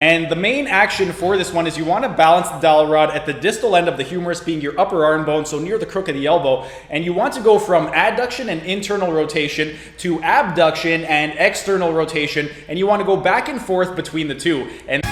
And the main action for this one is you want to balance the dowel rod at the distal end of the humerus, being your upper arm bone, so near the crook of the elbow. And you want to go from adduction and internal rotation to abduction and external rotation. And you want to go back and forth between the two. And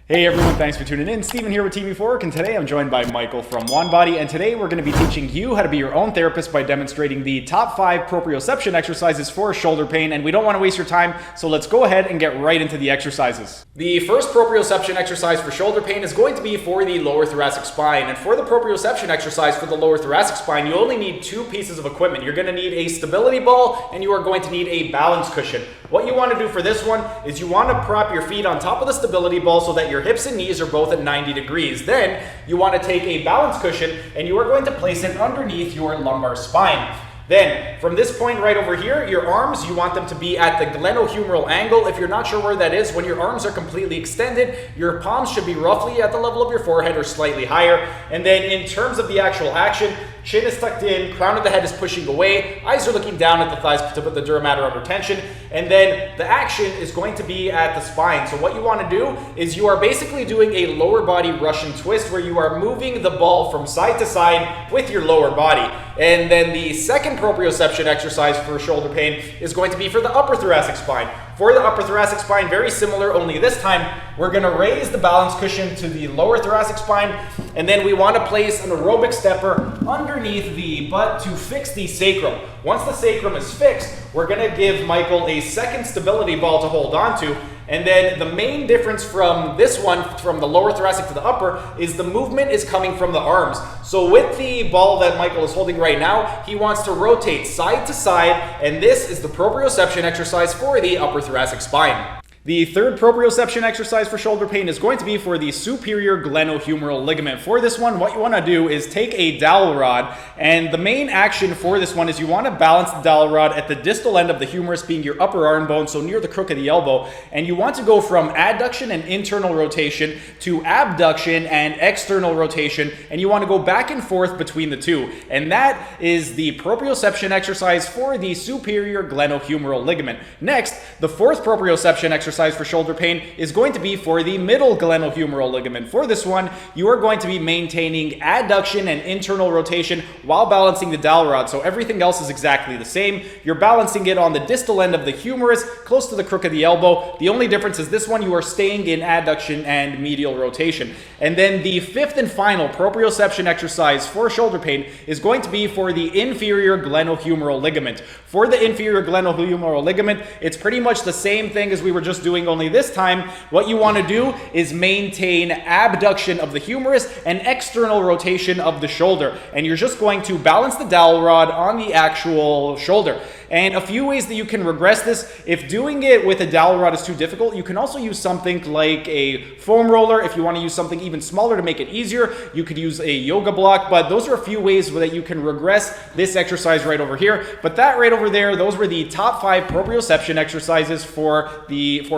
hey everyone, thanks for tuning in. Steven here with TV4, and today I'm joined by Michael from OneBody, and today we're going to be teaching you how to be your own therapist by demonstrating the top 5 proprioception exercises for shoulder pain, and we don't want to waste your time, so let's go ahead and get right into the exercises. The first proprioception exercise for shoulder pain is going to be for the lower thoracic spine, and for the proprioception exercise for the lower thoracic spine, you only need 2 pieces of equipment. You're going to need a stability ball, and you are going to need a balance cushion. What you want to do for this one is you want to prop your feet on top of the stability ball so that your hips and knees are both at 90 degrees. Then you want to take a balance cushion and you are going to place it underneath your lumbar spine. Then, from this point right over here, your arms, you want them to be at the glenohumeral angle. If you're not sure where that is, when your arms are completely extended, your palms should be roughly at the level of your forehead or slightly higher. And then in terms of the actual action, chin is tucked in, crown of the head is pushing away, eyes are looking down at the thighs to put the dura mater under tension, and then the action is going to be at the spine. So what you want to do is you are basically doing a lower body Russian twist where you are moving the ball from side to side with your lower body. And then the second proprioception exercise for shoulder pain is going to be for the upper thoracic spine. For the upper thoracic spine, very similar, only this time we're going to raise the balance cushion to the lower thoracic spine, and then we want to place an aerobic stepper underneath the butt to fix the sacrum. Once the sacrum is fixed, we're going to give Michael a second stability ball to hold on to. And then the main difference from this one, from the lower thoracic to the upper, is the movement is coming from the arms. So with the ball that Michael is holding right now, he wants to rotate side to side, and this is the proprioception exercise for the upper thoracic spine. The third proprioception exercise for shoulder pain is going to be for the superior glenohumeral ligament. For this one, what you want to do is take a dowel rod, and the main action for this one is you want to balance the dowel rod at the distal end of the humerus, being your upper arm bone, so near the crook of the elbow, and you want to go from adduction and internal rotation to abduction and external rotation, and you want to go back and forth between the two. And that is the proprioception exercise for the superior glenohumeral ligament. Next, the fourth proprioception exercise for shoulder pain is going to be for the middle glenohumeral ligament. For this one, you are going to be maintaining adduction and internal rotation while balancing the dowel rod. So everything else is exactly the same. You're balancing it on the distal end of the humerus, close to the crook of the elbow. The only difference is this one, you are staying in adduction and medial rotation. And then the fifth and final proprioception exercise for shoulder pain is going to be for the inferior glenohumeral ligament. For the inferior glenohumeral ligament, it's pretty much the same thing as we were just doing, only this time what you want to do is maintain abduction of the humerus and external rotation of the shoulder, and you're just going to balance the dowel rod on the actual shoulder. And a few ways that you can regress this: if doing it with a dowel rod is too difficult, you can also use something like a foam roller. If you want to use something even smaller to make it easier, you could use a yoga block. But those are a few ways that you can regress this exercise right over here. But that right over there, those were the top 5 proprioception exercises for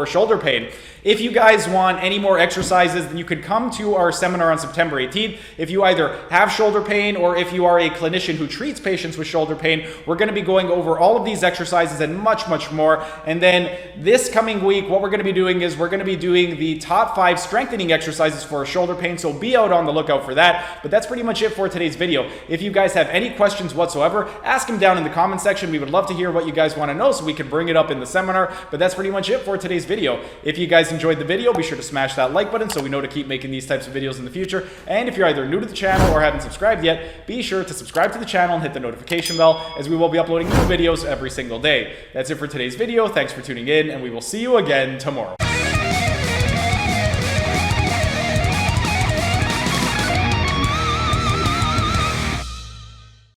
shoulder pain. If you guys want any more exercises, then you could come to our seminar on September 18th. If you either have shoulder pain or if you are a clinician who treats patients with shoulder pain, we're going to be going over all of these exercises and much, much more. And then this coming week, what we're going to be doing is we're going to be doing the top 5 strengthening exercises for shoulder pain. So be out on the lookout for that. But that's pretty much it for today's video. If you guys have any questions whatsoever, ask them down in the comment section. We would love to hear what you guys want to know so we can bring it up in the seminar. But that's pretty much it for today's video. If you guys enjoyed the video, be sure to smash that like button so we know to keep making these types of videos in the future. And if you're either new to the channel or haven't subscribed yet, be sure to subscribe to the channel and hit the notification bell, as we will be uploading new videos every single day. That's it for today's video. Thanks for tuning in, and we will see you again tomorrow.